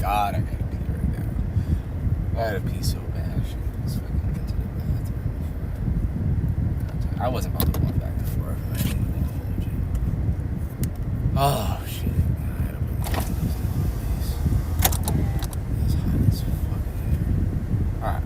God, I gotta pee right now. I gotta pee so bad. I should just fucking get to the bathroom. I wasn't about to walk back and forth. I didn't even hold you. Oh, shit. I had to put my windows in place. It's hot as fucking here. Alright.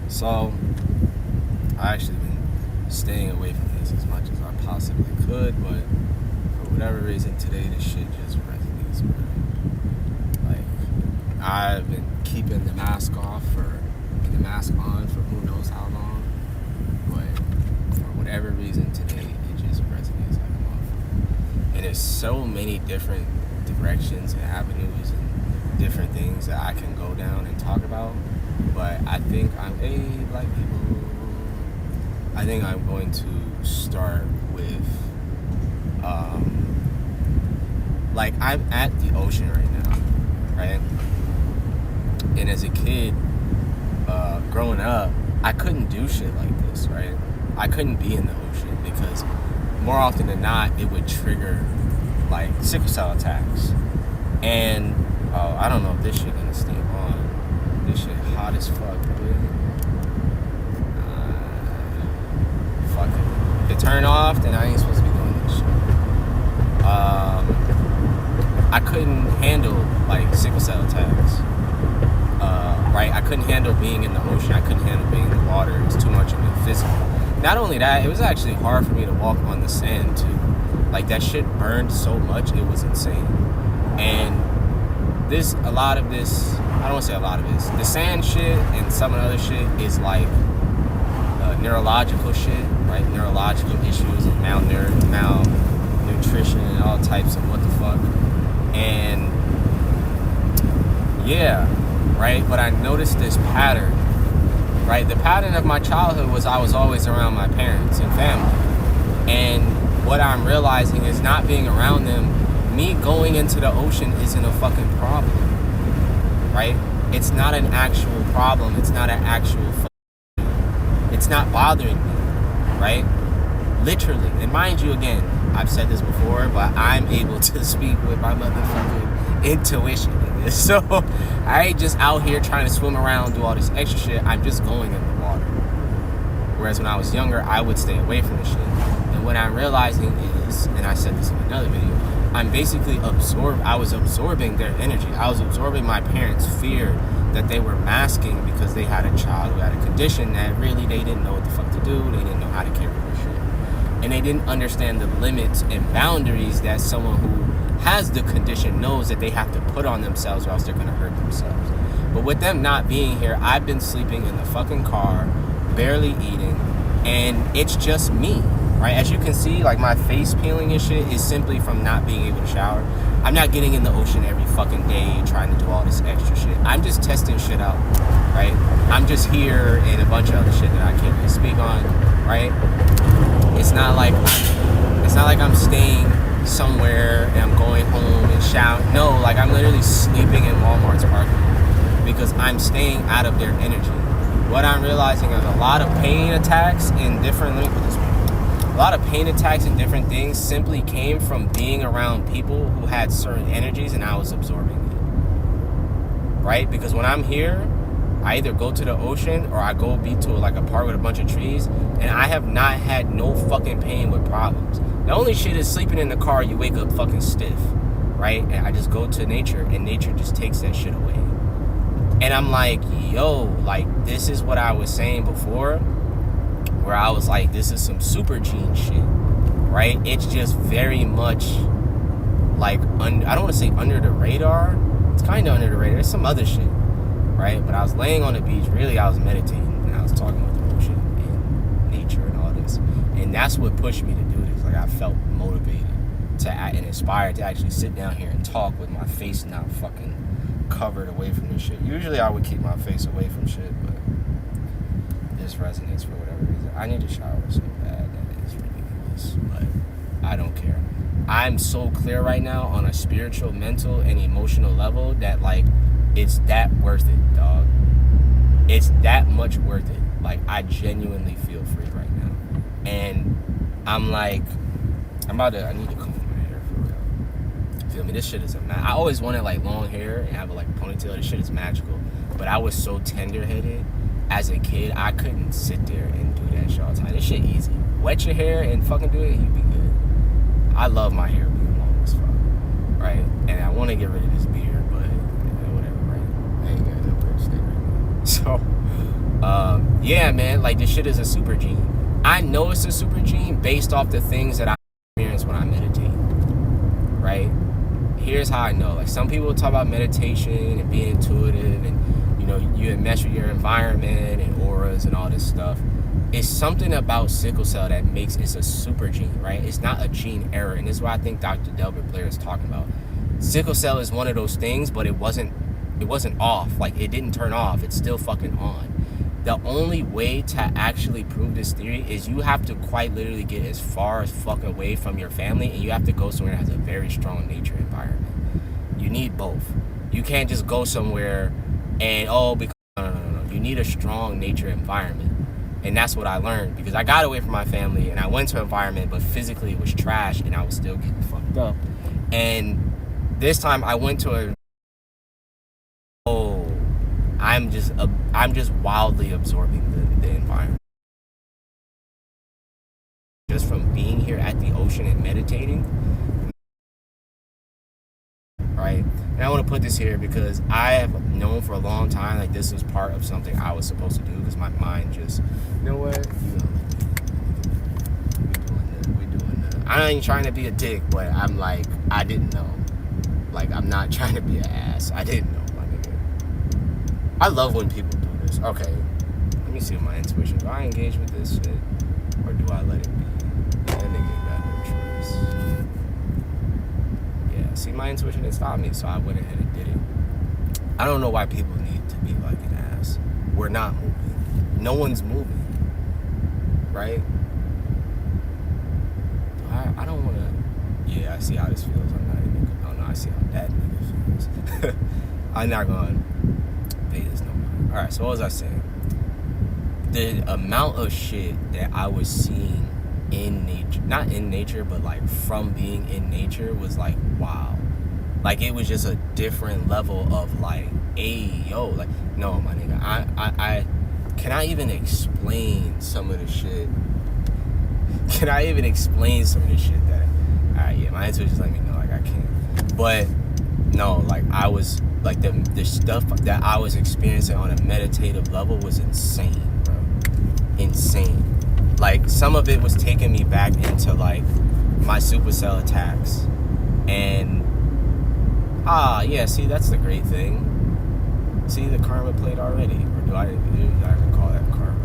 So, I actually been staying away from this as much as I possibly could, but for whatever reason today this shit just resonates, bro. Like, I've been keeping the mask on for who knows how long, but for whatever reason today it just resonates like a motherfucker. And there's so many different directions and avenues and different things that I can go down and talk about, but I think black people, I think I'm going to start with, like, I'm at the ocean right now, right? And as a kid, growing up, I couldn't do shit like this, right? I couldn't be in the ocean because more often than not, it would trigger, like, sickle cell attacks. And, I don't know if this shit gonna stay on. This shit hot as fuck, dude. Fuck it. If it turn off, then I ain't supposed to be doing this shit. I couldn't handle, like, sickle cell attacks. Right? I couldn't handle being in the ocean. I couldn't handle being in the water. It was too much of me physical. Not only that, it was actually hard for me to walk on the sand, too. Like, that shit burned so much, it was insane. And I don't want to say a lot of this. The sand shit and some of the other shit is, like, neurological shit, right? Neurological issues and malnutrition and all types of what the fuck. And yeah, right? But I noticed this pattern, right? The pattern of my childhood was I was always around my parents and family. And what I'm realizing is not being around them, me going into the ocean isn't a fucking problem, right? It's not an actual problem. It's not an actual it's not bothering me, right? Literally. And mind you, again, I've said this before, but I'm able to speak with my motherfucking intuition. So I ain't just out here trying to swim around, do all this extra shit. I'm just going in the water. Whereas when I was younger, I would stay away from the shit. And what I'm realizing is, and I said this in another video, I was absorbing their energy. I was absorbing my parents' fear that they were masking because they had a child who had a condition that really they didn't know what the fuck to do. They didn't know how to care for their shit. And they didn't understand the limits and boundaries that someone who has the condition knows that they have to put on themselves or else they're going to hurt themselves. But with them not being here, I've been sleeping in the fucking car, barely eating, and it's just me, right? As you can see, like, my face peeling and shit is simply from not being able to shower. I'm not getting in the ocean every fucking day trying to do all this extra shit. I'm just testing shit out, right? I'm just here and a bunch of other shit that I can't really speak on, right? It's not like I'm staying somewhere and I'm going home and shower. No, like, I'm literally sleeping in Walmart's parking lot because I'm staying out of their energy. What I'm realizing is a lot of pain attacks in different things simply came from being around people who had certain energies and I was absorbing it. Right? Because when I'm here, I either go to the ocean or I go be to like a park with a bunch of trees, and I have not had no fucking pain with problems. The only shit is sleeping in the car, you wake up fucking stiff, right? And I just go to nature and nature just takes that shit away. And I'm like, yo, like, this is what I was saying before, where I was like, this is some super gene shit, right? It's just very much like, I don't want to say under the radar. It's kind of under the radar. There's some other shit, right? But I was laying on the beach. Really, I was meditating and I was talking with the ocean and nature and all this. And that's what pushed me to do this. Like, I felt motivated and inspired to actually sit down here and talk with my face not fucking covered away from this shit. Usually I would keep my face away from shit, but this resonates for whatever reason. I need to shower so bad that it's ridiculous, but I don't care. I'm so clear right now on a spiritual, mental, and emotional level that, like, it's that worth it, dog. It's that much worth it. Like, I genuinely feel free right now. And I'm like, I need to comb my hair for real. feel me? This shit is I always wanted like long hair and have like a ponytail. This shit is magical. But I was so tender-headed as a kid, I couldn't sit there and do that shit all the time. This shit easy. Wet your hair and fucking do it, and you'll be good. I love my hair being long as fuck, right? And I want to get rid of this beard, but whatever, right? I ain't got no beard stay right now. So, yeah, man, like this shit is a super gene. I know it's a super gene based off the things that I experience when I meditate, right? Here's how I know. Like some people talk about meditation and being intuitive and, you know, you mesh with your environment and auras and all this stuff. It's something about sickle cell that makes it's a super gene, right? It's not a gene error. And this is what I think Dr. Delbert Blair is talking about. Sickle cell is one of those things, but it wasn't off. Like it didn't turn off. It's still fucking on. The only way to actually prove this theory is you have to quite literally get as far as fuck away from your family, and you have to go somewhere that has a very strong nature environment. You need both. You can't just go somewhere and, because no. You need a strong nature environment. And that's what I learned, because I got away from my family and I went to an environment, but physically it was trash and I was still getting fucked up. And this time I went to I'm just wildly absorbing the environment. Just from being here at the ocean and meditating, right? And I want to put this here because I have known for a long time like this was part of something I was supposed to do, because my mind just, you know what? We're doing that. I ain't trying to be a dick, but I'm like, I didn't know. Like, I'm not trying to be an ass. I didn't know, my nigga. I love when people do this. Okay, let me see my intuition. Do I engage with this shit, or do I let it be? That nigga got no choice. Yeah, see, my intuition didn't stop me, so I went ahead and did it. I don't know why people need to be like an ass. We're not moving. No one's moving. Right? I don't want to... Yeah, I see how this feels. I'm not even... Oh, no, I see how that nigga feels. I'm not going to pay this no mind. Alright, so what was I saying? The amount of shit that I was seeing in nature, not in nature, but like from being in nature, was like, wow. Like it was just a different level of like, hey, yo, like, no, my nigga, I can I even explain some of the shit? Can I even explain some of the shit that, alright, yeah, my intuition just let me know, like I can't. But no, like I was, like the stuff that I was experiencing on a meditative level was insane, bro. Insane. Like some of it was taking me back into like my supercell attacks. And yeah, see, that's the great thing. See, the karma played already. Or do I recall that karma?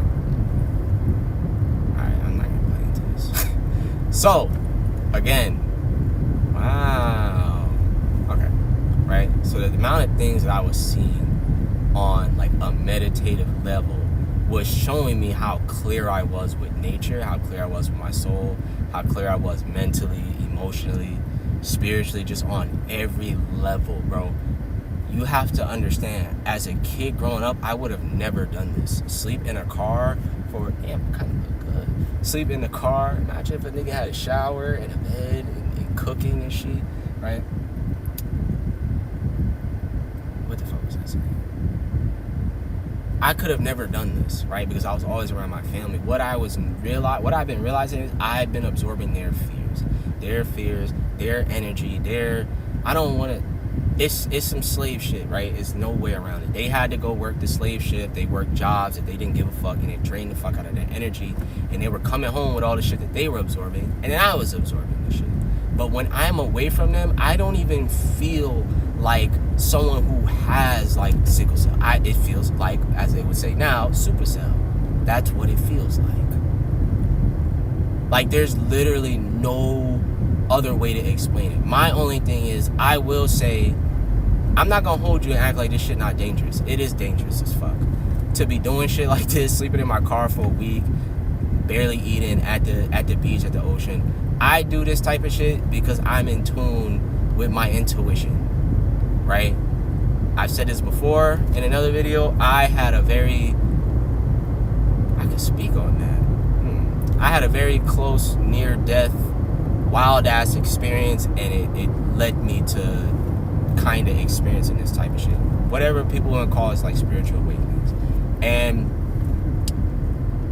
Alright, I'm not gonna play into this. So, again, wow. Okay, right? So the amount of things that I was seeing on like a meditative level was showing me how clear I was with nature, how clear I was with my soul, how clear I was mentally, emotionally, spiritually, just on every level, bro. You have to understand, as a kid growing up, I would have never done this. Sleep in a car for, damn, kind of look good. Sleep in the car, imagine if a nigga had a shower and a bed and cooking and shit, right? What the fuck was I saying? I could have never done this, right? Because I was always around my family. What I've been realizing is I've been absorbing their fears, their energy, I don't want to, it's some slave shit, right? It's no way around it. They had to go work the slave shift. They worked jobs that they didn't give a fuck, and it drained the fuck out of their energy. And they were coming home with all the shit that they were absorbing, and then I was absorbing the shit. But when I'm away from them, I don't even feel like someone who has like sickle cell. It feels like, as they would say now, supercell. That's what it feels like. Like there's literally no other way to explain it. My only thing is, I will say, I'm not gonna hold you and act like this shit not dangerous. It is dangerous as fuck. To be doing shit like this, sleeping in my car for a week, barely eating at the beach, at the ocean. I do this type of shit because I'm in tune with my intuition. Right? I've said this before in another video. I can speak on that. I had a very close near-death wild ass experience, and it led me to kind of experiencing this type of shit. Whatever people want to call it, like spiritual awakenings. And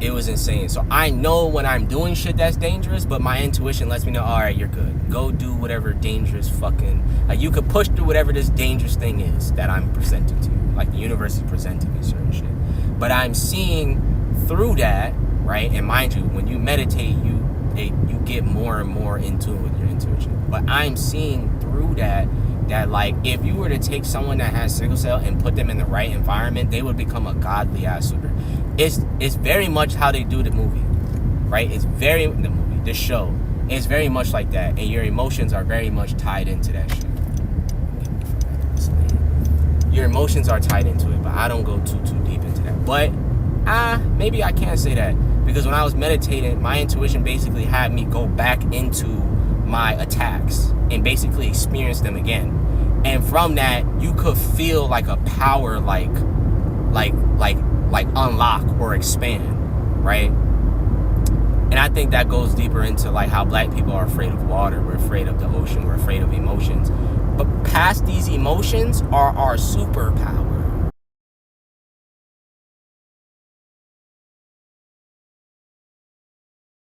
it was insane. So I know when I'm doing shit that's dangerous, but my intuition lets me know, all right, you're good. Go do whatever dangerous fucking, like, you could push through whatever this dangerous thing is that I'm presenting to you. Like, the universe is presenting me certain shit. But I'm seeing through that, right? And mind you, when you meditate, you get more and more in tune with your intuition. But I'm seeing through that like, if you were to take someone that has sickle cell and put them in the right environment, they would become a godly ass super. It's very much how they do the movie, right? The show. It's very much like that, and your emotions are very much tied into that shit. Your emotions are tied into it, but I don't go too deep into that. But maybe I can't say that, because when I was meditating, my intuition basically had me go back into my attacks and basically experience them again. And from that, you could feel like a power like unlock or expand, right? And I think that goes deeper into like how black people are afraid of water, we're afraid of the ocean, we're afraid of emotions. But past these emotions are our superpowers.